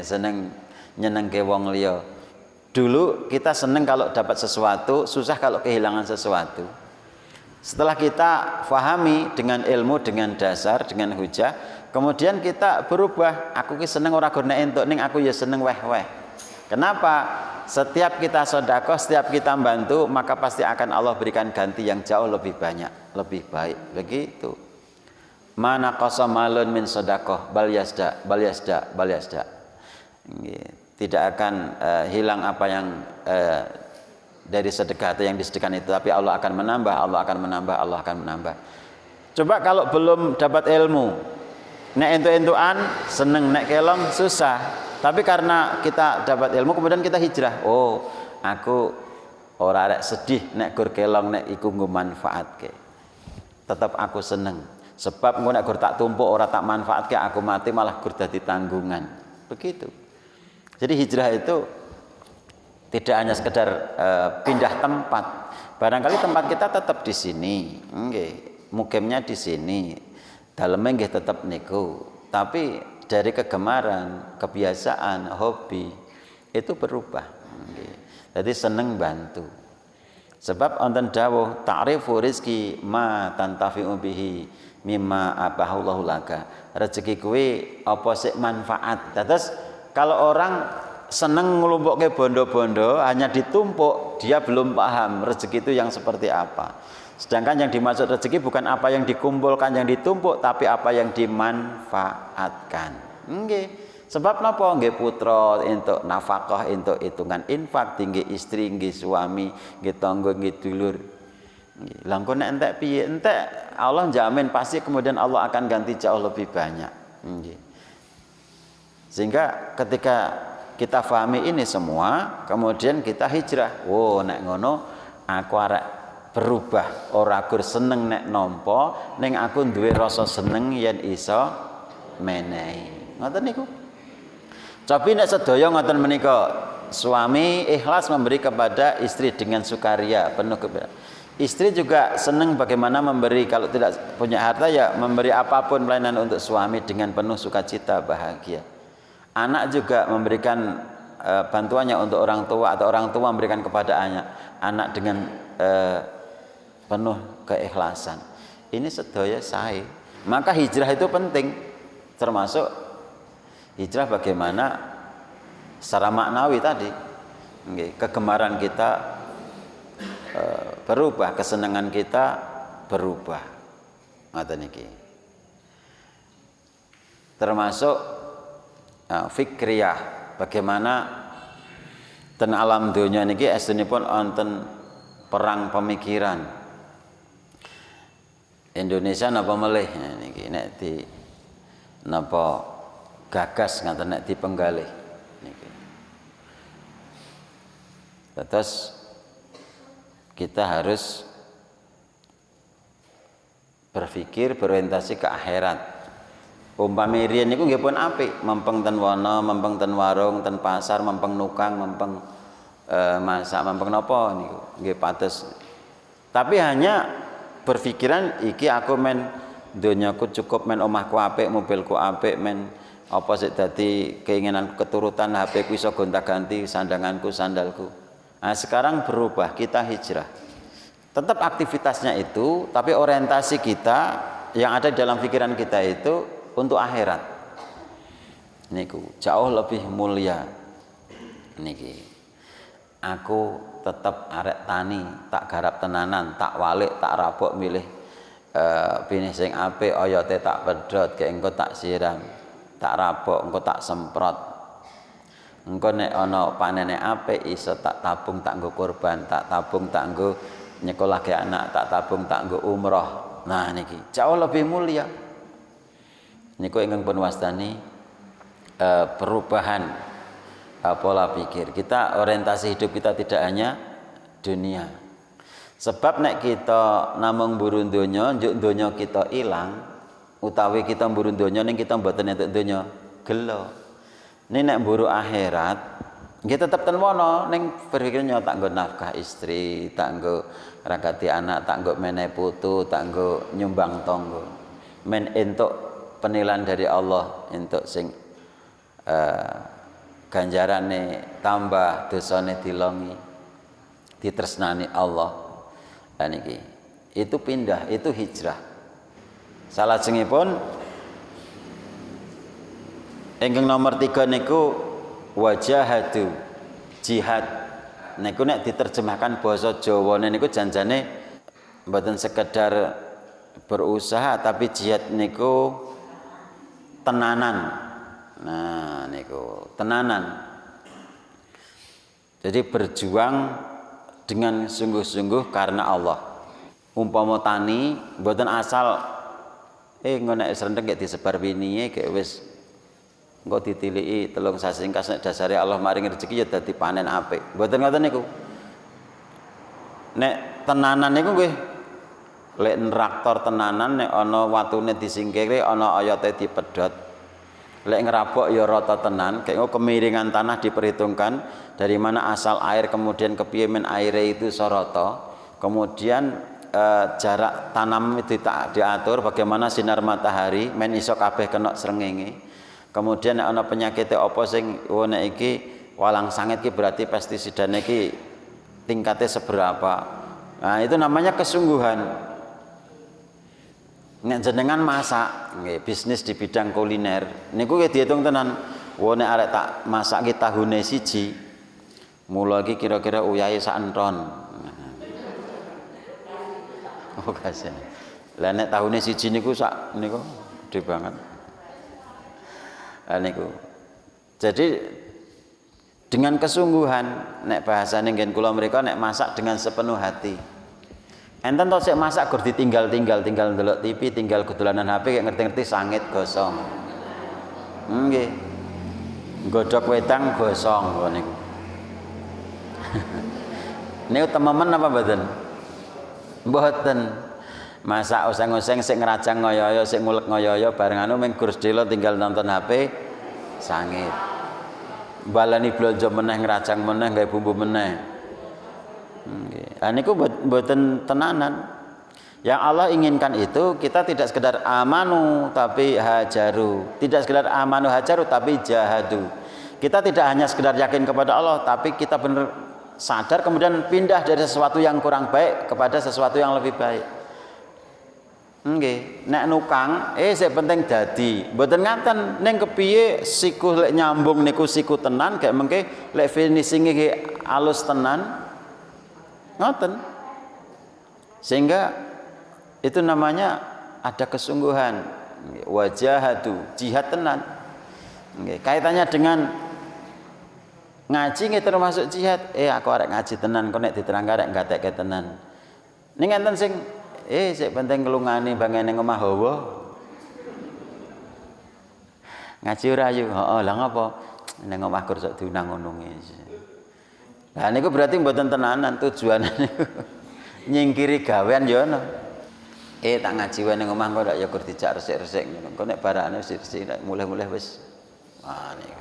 seneng nyenengke wong liya. Dulu kita seneng kalau dapat sesuatu, susah kalau kehilangan sesuatu. Setelah kita fahami dengan ilmu, dengan dasar, dengan hujah, kemudian kita berubah. Aku ki seneng ora gur nek entuk ning aku ya seneng weh-weh. Kenapa? Setiap kita sedekah, setiap kita bantu, maka pasti akan Allah berikan ganti yang jauh lebih banyak, lebih baik. Begitu. Mana qasamalun min sedekah bal yasda. Tidak akan hilang apa yang dari sedekah atau yang disedekahkan itu, tapi Allah akan menambah, Allah akan menambah. Coba kalau belum dapat ilmu, nek entuk-entukan seneng, nek kelong susah. Tapi karena kita dapat ilmu kemudian kita hijrah. Oh, aku ora arek sedih nek gur kelong nek iku nggo manfaatke. Tetap aku seneng. Sebab engko nek gur tak tumpuk ora tak manfaatke aku mati malah gur dadi tanggungan. Begitu. Jadi hijrah itu tidak hanya sekedar pindah tempat. Barangkali tempat kita tetap di sini, nggih. Mukimnya di sini. Daleme nggih tetap niku. Tapi dari kegemaran, kebiasaan, hobi itu berubah. Jadi seneng bantu. Sebab wonten dawuh ta'rifu rizki ma tantafi'u bihi mimma abahullahu laka. Rezeki kuwi apa sik manfaat. Terus kalau orang seneng nglumpukke bondo-bondo hanya ditumpuk, dia belum paham rezeki itu yang seperti apa. Sedangkan yang dimaksud rezeki bukan apa yang dikumpulkan, yang ditumpuk, tapi apa yang dimanfaatkan. Nggih. Sebab napa nggih putra entuk nafkah, entuk hitungan infak, tinggi istri, nggih suami, nggih tangga, nggih dulur. Nggih. Lah engko nek entek piye? Entek Allah jamin pasti kemudian Allah akan ganti jauh lebih banyak. Nggih. Sehingga ketika kita pahami ini semua, kemudian kita hijrah. Oh, nek ngono aku arek berubah, ora gur seneng nek nampa, ning aku duwe rasa seneng yen iso menehi. Ngoten niku. Tapi nek sedaya ngoten menika, suami ikhlas memberi kepada istri dengan sukaria, penuh keberanian. Istri juga senang bagaimana memberi, kalau tidak punya harta ya memberi apapun pelayanan untuk suami dengan penuh sukacita, bahagia. Anak juga memberikan bantuannya untuk orang tua, atau orang tua memberikan kepada anak dengan penuh keikhlasan. Ini sedaya sae. Maka hijrah itu penting, termasuk hijrah bagaimana secara maknawi tadi. Kegemaran kita berubah, kesenangan kita berubah. Ngoten niki. Termasuk fikriyah, bagaimana ten alam dunia niki estunipun wonten perang pemikiran. Indonesia napa melih niki nek di napa gagas ngaten nek dipenggalih niki. Terus kita harus berpikir berorientasi ke akhirat. Umpami riyen niku nggih pun apik, mempeng ten wana, mempeng ten warung, ten pasar, mempeng nukang, mempeng masak, mempeng napa niku nggih pates. Tapi hanya berpikiran iki aku men donyaku cukup, men omahku apik, mobilku apik, men apa sik dadi keinginan keturutan, HP ku iso gonta-ganti, sandanganku, sandalku. Nah, sekarang berubah, kita hijrah. Tetap aktivitasnya itu, tapi orientasi kita yang ada di dalam pikiran kita itu untuk akhirat. Niku jauh lebih mulia. Niki. Aku tetap arek tani, tak garap tenanan, tak walik, tak rabok milih benih sing apik, oyote tak pedhot, ke engko tak siram, tak rabok, engko tak semprot. Engko nek ana panene apik iso tak tabung tak nggo kurban, tak tabung tak nggo nyekolahke anak, tak tabung tak nggo umroh. Nah niki jauh lebih mulia. Niku ingkang pun wastani perubahan pola pikir. Kita orientasi hidup kita tidak hanya dunia. Sebab nek kita namung mburu donya, njuk donya kita ilang, utawi kita mburu donya ning kita mboten entuk donya, gelo. Ini nek mburu akhirat, nggih tetep ten wono ning berpikirnya tak nggo nafkah istri, tak nggo ragati anak, tak nggo menehi putu, tak nggo nyumbang tangga. Men entuk penilaian dari Allah, entuk sing ganjarane tambah, dosane dilongi, ditresnani Allah. Lah niki itu pindah, itu hijrah. Salajengipun ingkang nomor 3 niku wajahadu, jihad. Niku nek diterjemahkan basa Jawane niku janjane mboten sekedar berusaha tapi jihad niku tenanan. Nah niku tenanan. Jadi berjuang dengan sungguh-sungguh karena Allah. Umpama tani mboten asal engko nek srendeng gek disebar winihe gek wis engko ditiliki telung sasi kas nek dasare Allah maringi rezeki ya dadi panen apik. Mboten ngoten niku. Nek tenanan niku nggih lek traktor tenanan nek ana watune disingkire, ana oyote dipedhot. Lek ngerabok ya rata tenan, kayak kemiringan tanah diperhitungkan dari mana asal air kemudian kepiye men aire itu sorota. Kemudian jarak tanam itu diatur bagaimana sinar matahari men iso kabeh kena srengenge. Kemudian ana penyakit apa sing nek iki walang sangit iki berarti pestisidane iki tingkatnya seberapa. Nah, itu namanya kesungguhan. Nek jenengan masak, nggih, bisnis di bidang kuliner, niku nggih diitung tenan. Wo nek arek tak masak iki tahune siji, mula iki kira-kira uyahe sak enton. Oh kasih. Lah nek tahune siji niku sak niku gede banget. Niku. Jadi dengan kesungguhan nek bahasane ngen kula mriko nek masak dengan sepenuh hati. Enten to sik masak gur ditinggal tinggal ndelok TV, tinggal kedolanan HP kayak ngerti-ngerti sangit gosong. Nggih. Godhog wedang gosong niku. Niku tememen apa mboten? Mboten. Masak oseng-oseng sik ngrajang ngoyo-oyo sik ngulek ngoyo-oyo bareng anu ming gur sedelo tinggal nonton HP sangit. Balani blonjo meneh ngrajang meneh gawe bumbu meneh. Nggih. Niku mboten tenanan. Yang Allah inginkan itu kita tidak sekedar amanu tapi hajaru. Tidak sekedar amanu hajaru tapi jahadu. Kita tidak hanya sekedar yakin kepada Allah tapi kita benar sadar kemudian pindah dari sesuatu yang kurang baik kepada sesuatu yang lebih baik. Nggih, nek nukang sik penting dadi. Mboten ngaten ning kepiye siku lek nyambung niku siku tenan gek mengke lek finishing iki alus tenan. Ngoten. Sehingga itu namanya ada kesungguhan. Wajahadu, jihad tenan. Nggih, kaitannya dengan ngaji nggih termasuk jihad. Aku arek ngaji tenan kok nek diterangke arek gatekke tenan. Ning enten sing sik penting ngelungani bangene omah hawa. Ngaji ora ayu. Heeh, lha ngapa? Ning omah gur sok diunang ngono nggih. Lah niku berarti mboten tenanan tujuane niku. Nyingkiri gawean ya ono. Tak ngaji wae ning omah kok ya gur dijak resik-resik ngono. Kok nek barane resik-resik nek mulih-mulih wis niku.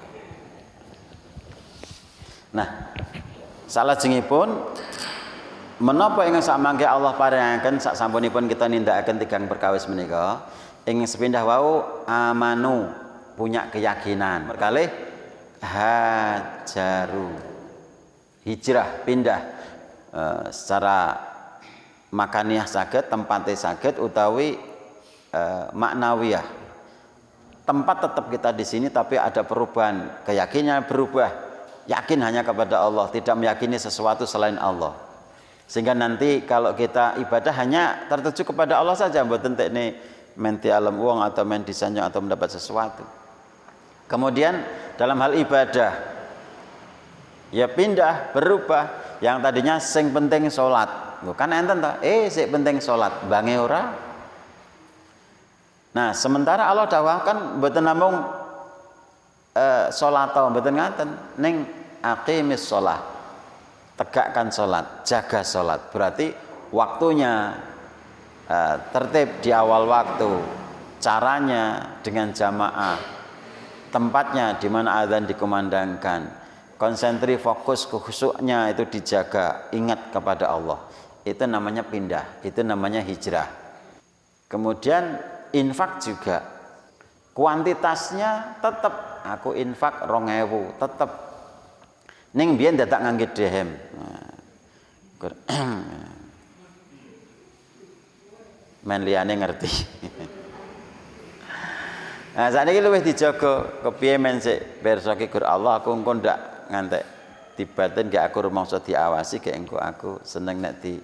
Nah, salajengipun menapa ingkang samangke Allah paringaken sak sampunipun kita nindakaken tigang perkawis menika ing sepindah wau amanu punya keyakinan berkalih hajaru hijrah pindah secara makaniah saged tempate saged utawi maknawiyah tempat tetap kita di sini tapi ada perubahan keyakinan berubah yakin hanya kepada Allah tidak meyakini sesuatu selain Allah. Sehingga nanti kalau kita ibadah hanya tertuju kepada Allah saja, mboten tekne menti alam uang atau menti sanjung atau mendapat sesuatu. Kemudian dalam hal ibadah Ya pindah, berubah. Yang tadinya sing penting salat. Lho kan enten ta? Sing penting salat, bange ora. Nah, sementara Allah dawahkan mboten namung salat mboten ngaten, ning aqimis shalah. Tegakkan salat, jaga salat. Berarti waktunya tertib di awal waktu, caranya dengan jamaah, tempatnya di mana azan dikumandangkan, konsentri fokus khusyuknya itu dijaga, ingat kepada Allah. Itu namanya pindah, itu namanya hijrah. Kemudian infak juga, kuantitasnya tetap aku infak 2.000 tetap. Ning biyen dadak ngangge dirham. Men liyane ngerti. Nah, saat ini luwih dijaga, kepiye men sik pirsa ki Gur Allah aku engko ndak ngantek dibatin gak aku rumangsa diawasi gak engko aku seneng nek di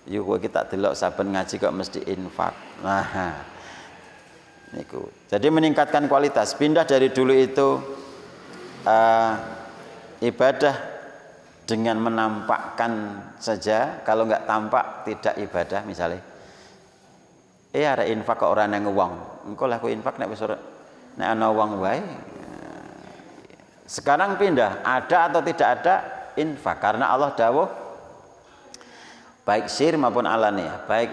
yo kowe ki tak delok saben ngaji kok mesti infak. Nah, niku. Jadi meningkatkan kualitas, pindah dari dulu itu ibadah dengan menampakkan saja, kalau nggak tampak tidak ibadah misalnya. Ada infak kok orang yang uang, engkau lah aku infak nek wis ora nek ana uang wae. Sekarang pindah, ada atau tidak ada infak, karena Allah dawuh baik sir maupun alania, baik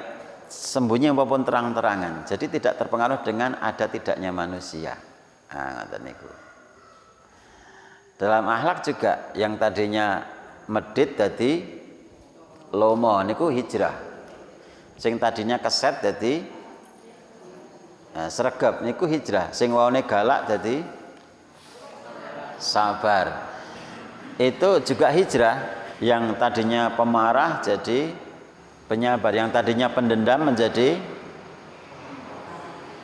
sembunyi maupun terang-terangan. Jadi tidak terpengaruh dengan ada tidaknya manusia. Nah, ngoten niku. Dalam akhlak juga yang tadinya medit dadi lomo niku hijrah. Sing tadinya keset dadi sregep niku hijrah. Sing waone galak dadi sabar. Itu juga hijrah. Yang tadinya pemarah jadi penyabar, yang tadinya pendendam menjadi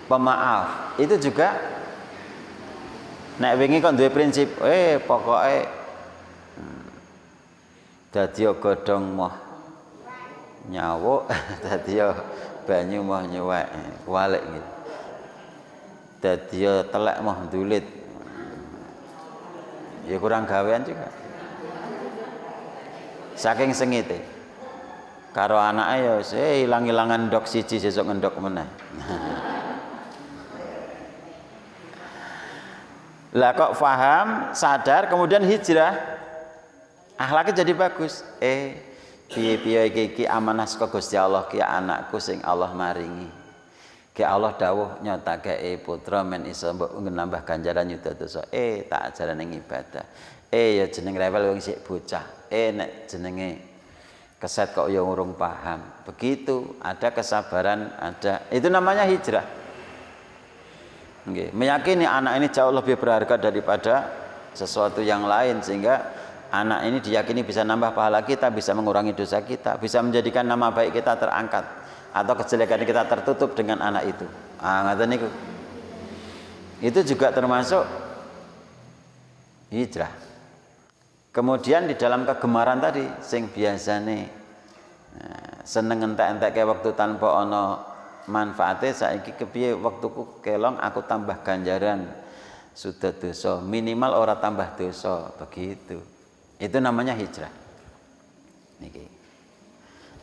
pemaaf. Itu juga nek wingi kok duwe prinsip, pokoke dadi godhong moh nyawuk, dadi banyu moh nyuwek, kualik gitu. Dadi telek moh ndulit. Ya kurang gawean juga. Saking sengite. Karo anake ya ilang-ilangan ndok siji sesuk ngendok meneh. Lah kok faham, sadar, kemudian hijrah, akhlaknya jadi bagus. Piye-piye iki amanah saka Gusti Allah ki anakku sing Allah maringi. Ki Allah dawuh nyotake putra men iso mbok nambah ganjaran nyuda dosa. Tak ajaran ning ibadah. Ya jeneng rewel wong sik bocah. Nek jenenge keset kok ya urung paham. Begitu, ada kesabaran, ada. Itu namanya hijrah. Okay. Meyakini anak ini jauh lebih berharga daripada sesuatu yang lain, sehingga anak ini diyakini bisa nambah pahala kita, bisa mengurangi dosa kita, bisa menjadikan nama baik kita terangkat, atau kejelekan kita tertutup dengan anak itu. Ngoten niku. Itu juga termasuk hijrah. Kemudian di dalam kegemaran tadi, sing biasane seneng entek-entek kayak waktu tanpa ono manfaatnya, saiki kepiye waktuku kelong aku tambah ganjaran sudah dosa, minimal ora tambah dosa, begitu. Itu namanya hijrah. Niki.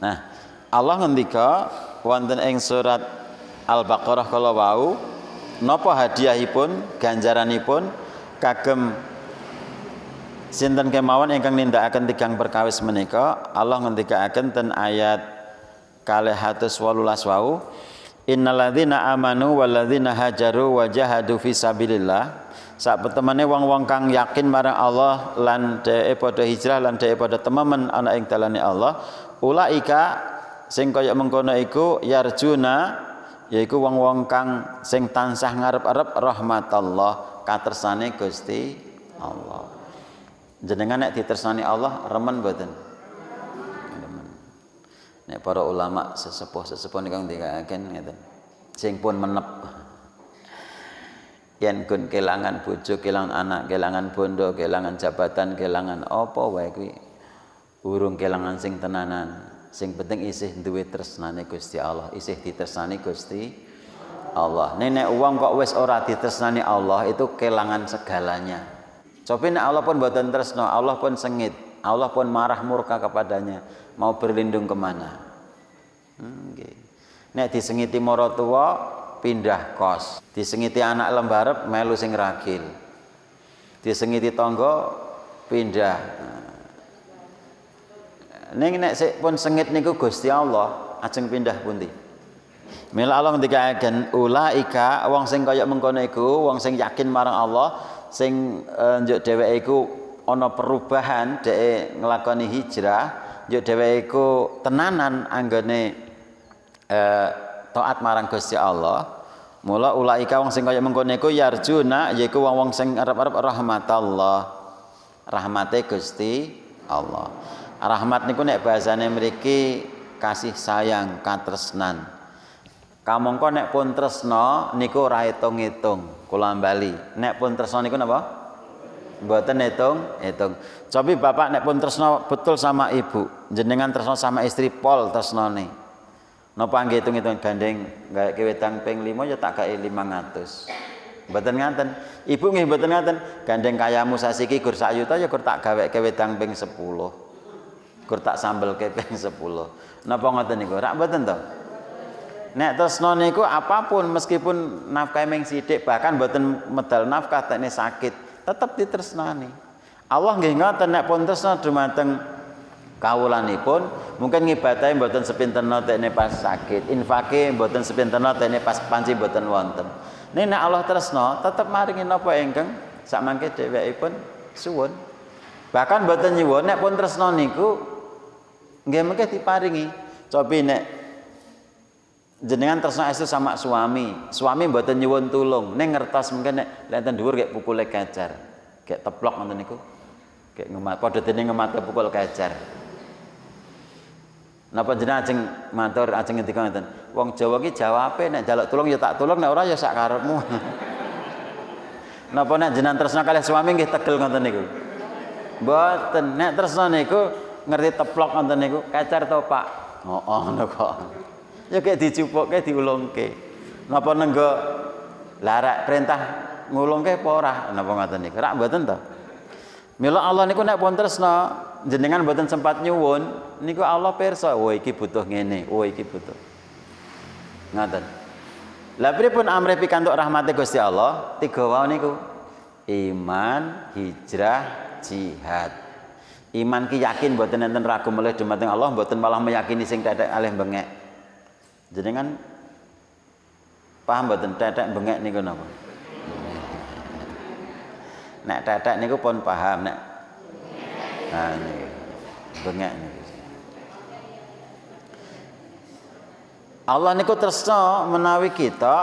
Nah, Allah ngendika wonten ing surat Al-Baqarah kala wau, napa hadiahipun, ganjaranipun kagem sinten kemawon ingkang nindakaken tigang perkawis menika. Allah ngendikaaken ten ayat 218 wau, innalladzina amanu walladzina hajaru wa jahadu fi sabilillah. Sak petemane wong-wong kang yakin marang Allah lan dheweke padha hijrah lan dheweke padha tememen ana ing dalane Allah, ulaika sing kaya mengkono iku yarjuna, yaiku wong-wong kang sing tansah ngarep-arep rahmatallah, katersane Gusti Allah. Jenengan nek ditersani Allah remen mboten? Remen. Nek para ulama sesepuh niku ndikaken ngeten. Sing pun menep. Yen gun kelangan bojo, kelangan anak, kelangan bondo, kelangan jabatan, kelangan apa wae kuwi urung kelangan sing tenanan. Sing penting isih duwe tresnane Gusti Allah, isih ditresnani Gusti Allah. Nek wong kok wis ora ditresnani Allah itu kelangan segalanya. Coba nek Allah pun mboten tresno, Allah pun sengit, Allah pun marah murka kepadanya, mau berlindung kemana? Nggih. Nek disengiti maratuwa pindah kos, disengiti anak lembarep melu sing ragil, disengiti tangga pindah. Ning nek sik pun sengit niku Gusti Allah, ajeng pindah pundi? Mila Allah ngendikaken ulaika wong sing kaya mengkono iku, wong sing yakin marang Allah, sing njuk dheweke iku ana perubahan, dhek nglakoni hijrah, njuk dheweke iku tenanan anggone taat marang Gusti Allah. Mula ulaika wong sing kaya mengkono iku yarjuna yaiku wong-wong sing arep-arep rahmatallah. Rahmate Gusti Allah. Rahmat niku nek bahasane mriki kasih sayang, katresnan. Kamangka nek pun tresna niku ora hitung-hitung, kula bali. Nek pun tresna niku napa? Mboten hitung-hitung. Cobi bapak nek pun tresna betul sama ibu, jenengan tresna sama istri pol tresnane. Napa nggih hitung-hitung gandeng gawe wedang ping 5 ya tak gawe 500. Mboten ngaten. Ibu nggih mboten ngaten. Gandeng kayamu sasiki gur sak yuta ya gur tak gaweke wedang ping 10. Gur tak sambelke ping 10. Napa ngoten niku? Rak mboten to? Nek tresna niku apapun meskipun nafkah ming sithik bahkan mboten medal nafkah tekne sakit, tetep ditresnani. Allah nggih ngoten nek pun tresna dumateng kawulanipun, mungkin ngibadahe mboten sepinterna tekne pas sakit, infake mboten sepinterna tekne pas panci mboten wonten. Nek Allah tresna tetep maringi napa ingkang sakmangke dhewekipun suwun. Bahkan mboten nyuwun nek pun tresna niku nggih mengke diparingi. Cobi nek jenengan tresna estu sama suami mboten nyuwun tulung, ning ngertos mungkin nek lenten dhuwur kek pukule kecer, kek teplok ngoten niku. Kek ngemat padha dene ngemat pukul kecer. Napa jenengan ajeng matur ajeng ngendika ngoten, wong Jawa ki jawabe nek njaluk tulung ya tak tulung, nek ora ya sak karepmu. Napa nek jenengan tresna kalih suami nggih tegel ngoten niku? Mboten, nek tresna niku ngerti teplok ngoten niku, kecer to Pak. Ngono kok. Ya kayak dicupukke diulungke. Napa nenggo larak perintah ngulungke apa ora? Napa ngoten niku? Rak mboten to? Mila Allah niku nek pun tresna jenengan mboten sempat nyuwun niku Allah pirsa, oh iki butuh ngene, oh iki butuh. Ngoten. Lah pripun amrih pikantuk rahmate Gusti Allah? 3 wae niku. Iman, hijrah, jihad. Iman ki yakin mboten enten ragu melih dumateng Allah, mboten malah meyakini sing tetek alih bengek. Jenengan paham mboten tetek bengek niku napa? Nek tetek niku pun paham nek. Nah niku bengek niku. Allah niku tresna menawi kita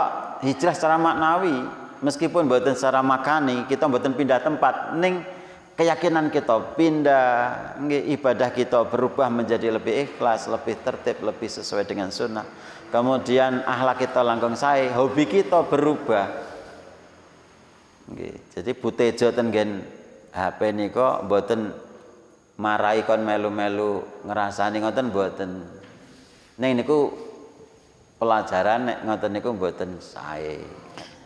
hijrah secara maknawi, meskipun mboten secara makani, kita mboten pindah tempat, ning keyakinan kita pindah, ibadah kita berubah menjadi lebih ikhlas, lebih tertib, lebih sesuai dengan sunnah. Kemudian akhlak kita langkung sae, hobi kita berubah. Jadi butejo ten gen HP nika mboten marahi kon melu-melu ngrasani ngoten mboten. Ning niku pelajaran nek ngoten niku mboten sae.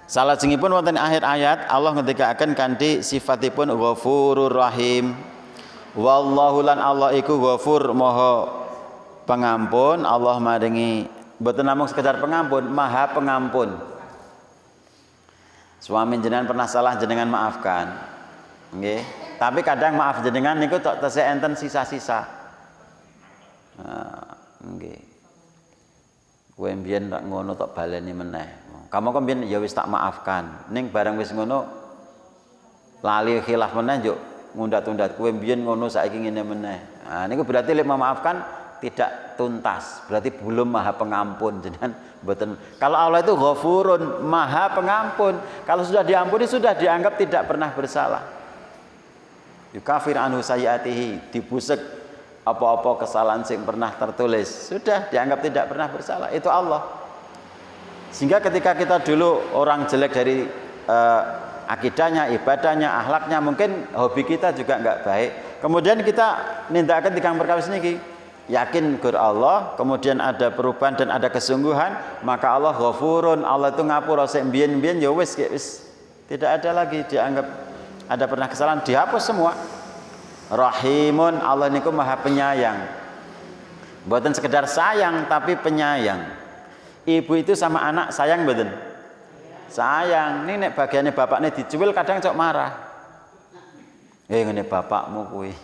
Salajengipun wonten akhir ayat Allah ngendikaken kanthi sifatipun Ghafurur Rahim. Wallahu lan Allah iku Ghafur Maha pengampun, Allah maringi mboten namung sekedar pengampun, Maha pengampun. Suami jenengan pernah salah jenengan maafkan. Nggih. Tapi kadang maaf jenengan niku tok tesih enten sisa-sisa. Nggih. Kowe mbiyen rak ngono tok baleni meneh. Kamu kok mbiyen ya wis tak maafkan. Ning bareng wis ngono lali khilaf meneh njuk ngundat-undat kowe mbiyen ngono saiki ngene meneh. Nah niku berarti lek memaafkan tidak tuntas, berarti belum Maha Pengampun jenengan mboten. Kalau Allah itu Ghafurun, Maha Pengampun. Kalau sudah diampuni sudah dianggap tidak pernah bersalah. Yukafir anhu sayyiatihi, dibusek apa-apa kesalahan yang pernah tertulis, sudah dianggap tidak pernah bersalah. Itu Allah. Sehingga ketika kita dulu orang jelek dari akidahnya, ibadahnya, akhlaknya, mungkin hobi kita juga enggak baik. Kemudian kita nindakaken tigang perkawis niki, yakin gur Allah, kemudian ada perubahan dan ada kesungguhan, maka Allah Ghafurun, Allah itu ngapura sik mbiyen-mbiyen ya wis tidak ada lagi dianggap ada pernah kesalahan dihapus semua. Rahimun, Allah niku maha penyayang. Bukan sekedar sayang tapi penyayang. Ibu itu sama anak sayang mboten? Sayang. Ini nek bagiannya bapaknya dicuil kadang cok marah. Ngene bapakmu kuwi.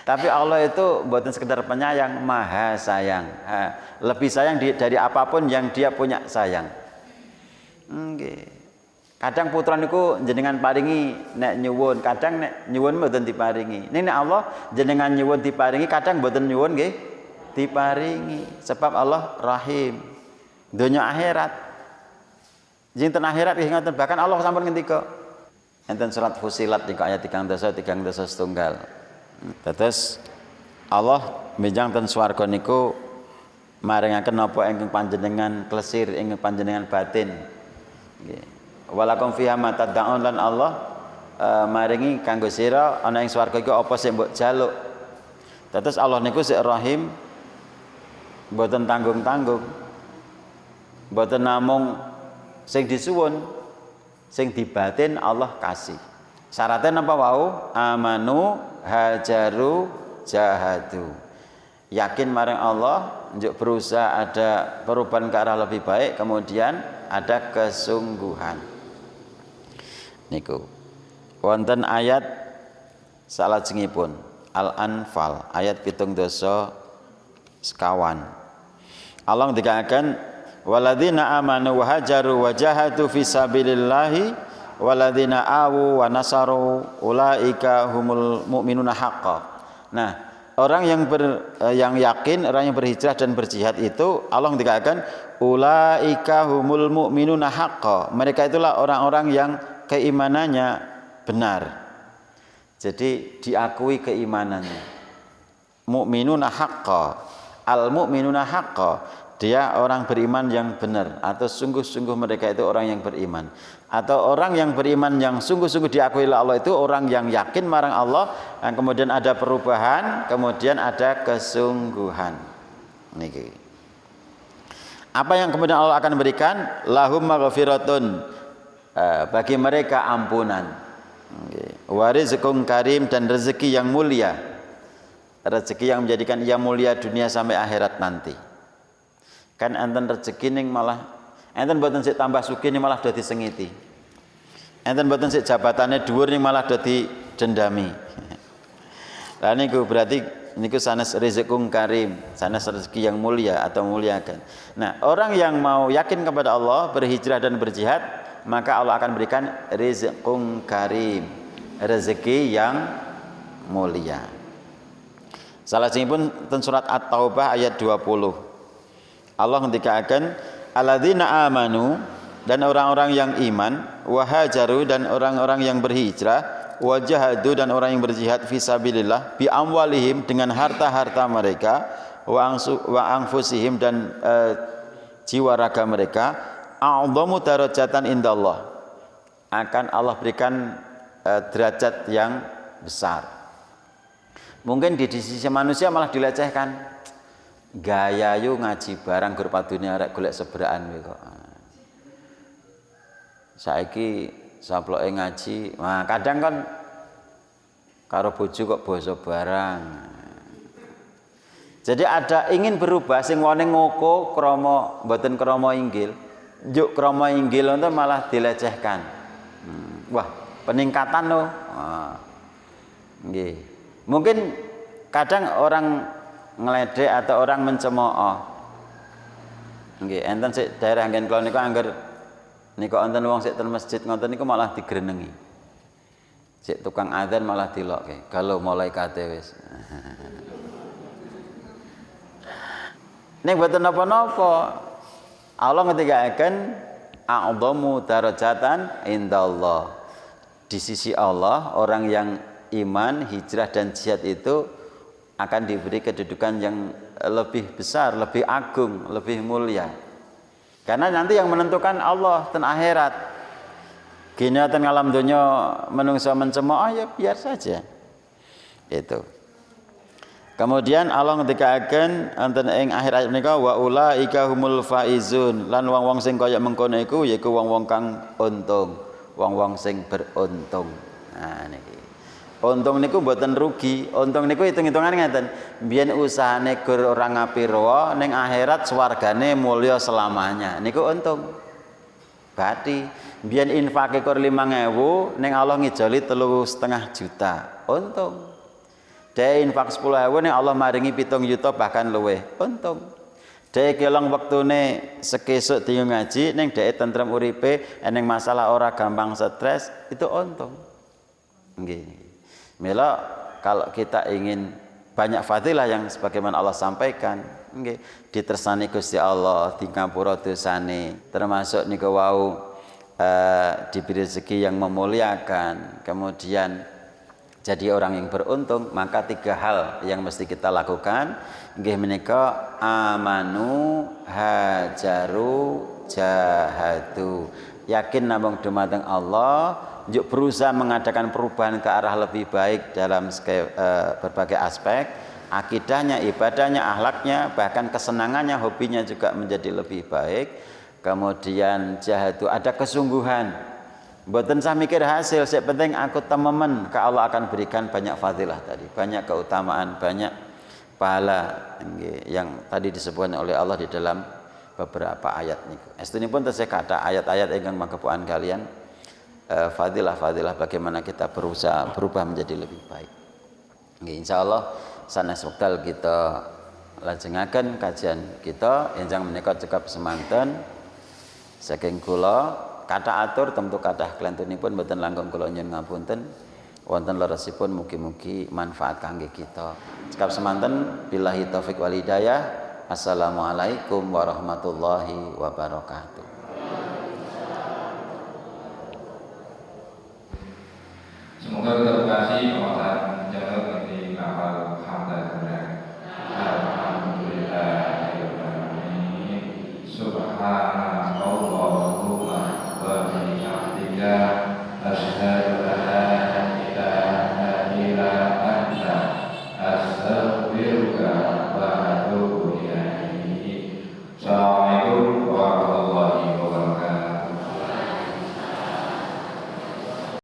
Tapi Allah itu bukan sekedar penyayang, maha sayang. Lebih sayang dari apapun yang dia punya sayang. Kadang putra niku jenengan paringi nek nyuwun, kadang nek nyuwun mboten diparingi. Nek Allah jenengan nyuwun diparingi, kadang mboten nyuwun nggih diparingi. Sebab Allah Rahim. Dunya akhirat. Jinten akhirat nggih ngoten, bahkan Allah sampun ngendika. Enten surat Fusilat niku ayat 3 setunggal. Terus Allah benjang ten swarga niku maringaken napa ingkang panjenengan klesir, ingkang panjenengan batin. Nggih. Walakum fiha ma tad'un lan Allah maringi kanggo sira ana ing swarga iku apa sing mbok jaluk. Terus Allah niku sik Rahim, mboten tanggung-tanggung. Mboten namung sing disuwun, sing dibatin Allah kasih. Syaratnya napa wau? Amanu hajaru jahadu. Yakin marang Allah, njuk berusaha ada perubahan ke arah lebih baik, kemudian ada kesungguhan. Niku wonten ayat salajengipun Al-Anfal ayat 7 sekawan. Allah ngendikaken waladzina amanu wa hajaru wa jahadu fi sabilillahi waladzina awu wa nasaru ulaika humul mu'minuna haqqan. Nah, orang yang yakin, orang yang berhijrah dan berjihad itu Allah ngendikaken ulaika humul mu'minuna haqqan. Mereka itulah orang-orang yang keimanannya benar. Jadi diakui keimanannya. Mu'minuna haqqa. Al-mu'minuna haqqa. Dia orang beriman yang benar atau sungguh-sungguh mereka itu orang yang beriman. Atau orang yang beriman yang sungguh-sungguh diakui oleh Allah itu orang yang yakin marang Allah dan kemudian ada perubahan, kemudian ada kesungguhan. Niki. Apa yang kemudian Allah akan berikan? Lahum maghfiratun. Bagi mereka ampunan, warizqun karim dan rezeki yang mulia, rezeki yang menjadikan ia mulia dunia sampai akhirat nanti. Kan enten rezeki ning malah enten mboten sik tambah sugih ning malah dadi sengiti. Enten mboten sik jabatane dhuwur ning malah dadi dendami. Lah niku berarti niku sanes rezekung karim, sanes rezeki yang mulia atau muliakan. Nah, orang yang mau yakin kepada Allah, berhijrah dan berjihad, maka Allah akan berikan rizqun karim, rezeki yang mulia. Salah satunya pun surat At-Taubah ayat 20. Allah ngendikaken alladzina amanu, dan orang-orang yang iman, wa hajaru, dan orang-orang yang berhijrah, wa jahadu, dan orang yang berjihad fi sabilillah bi amwalihim, dengan harta-harta mereka, wa anfusihim, dan jiwa raga mereka, a'dhamu darajatan indallah, akan Allah berikan derajat yang besar. Mungkin di sisi manusia malah dilecehkan. Gaya yu ngaji barang grup dunia rek golek seberaan kok. Saiki saploke ngaji, nah kadang kan karo bojo kok basa barang. Jadi ada ingin berubah sing wone ngoko krama mboten krama inggil. Njuk krama inggil itu malah dilecehkan. Wah, peningkatan loh. Nggih. Mungkin kadang orang ngeledek atau orang mencemooh. Nggih, enten sik daerah nggen kula niku angger niku enten wong sik ten masjid ngoten niku malah digrenengi. Sik tukang adzan malah dilokke. Kalau mulai kate wis. Nek mboten napa-napa. Allah ngendikaken a'dhamu darajatan indallah. Di sisi Allah, orang yang iman, hijrah dan jihad itu akan diberi kedudukan yang lebih besar, lebih agung, lebih mulia. Karena nanti yang menentukan Allah ten akhirat. Gini ten alam dunya menungso mencemooh ya biar saja. Itu. Kemudian Allah ngendikaken enten ing akhir ayat menika wa ulaika humul faizun, lan wong-wong sing kaya mengkono iku yaiku wong-wong kang untung. wong-wong sing beruntung. Nah niki. Untung niku mboten rugi. Untung niku hitung-hitungan ngeten. Biyen usahane gur ora ngapira, ning akhirat swargane mulya selamanya. Niku untung. Berarti biyen infake kur 5.000 ning Allah ngijoli 3,5 juta. Untung. Dhewe infak 10.000 ning Allah maringi 7 juta bahkan luwih. Untung. Dhewe kelong wektune sekesuk diyo ngaji ning dhewe tentrem uripe, ning masalah ora gampang stres, itu untung. Nggih. Mila kalau kita ingin banyak fadilah yang sebagaimana Allah sampaikan, nggih, ditersani Gusti Allah, di ngapura dosane, termasuk niku wau diberi rezeki yang memuliakan, kemudian jadi orang yang beruntung, maka 3 hal yang mesti kita lakukan, nggih menika amanu hajaru jahadu. Yakin namung dumateng Allah, yuk berusaha mengadakan perubahan ke arah lebih baik dalam berbagai aspek, akidahnya, ibadahnya, akhlaknya, bahkan kesenangannya, hobinya juga menjadi lebih baik. Kemudian jahadu, ada kesungguhan. Mboten sah mikir hasil, yang penting aku tememen, ke Allah akan berikan banyak fadilah tadi, banyak keutamaan, banyak pahala yang tadi disebutkan oleh Allah di dalam beberapa ayat niku. Estunipun tesih kata ayat-ayat ingkang magepokan kalian fadilah-fadilah bagaimana kita berusaha berubah menjadi lebih baik. Nggih insyaallah sanes wekdal kita lajengaken kajian kita enjang menika cukup semanten saking kula kata atur tentu kathah klentunipun mboten langkung kula nyuwun ngapunten wonten leresipun mugi-mugi manfaat kangge kita. Cukup semanten billahi taufik wal hidayah. Assalamualaikum warahmatullahi wabarakatuh. Semoga kita berkasih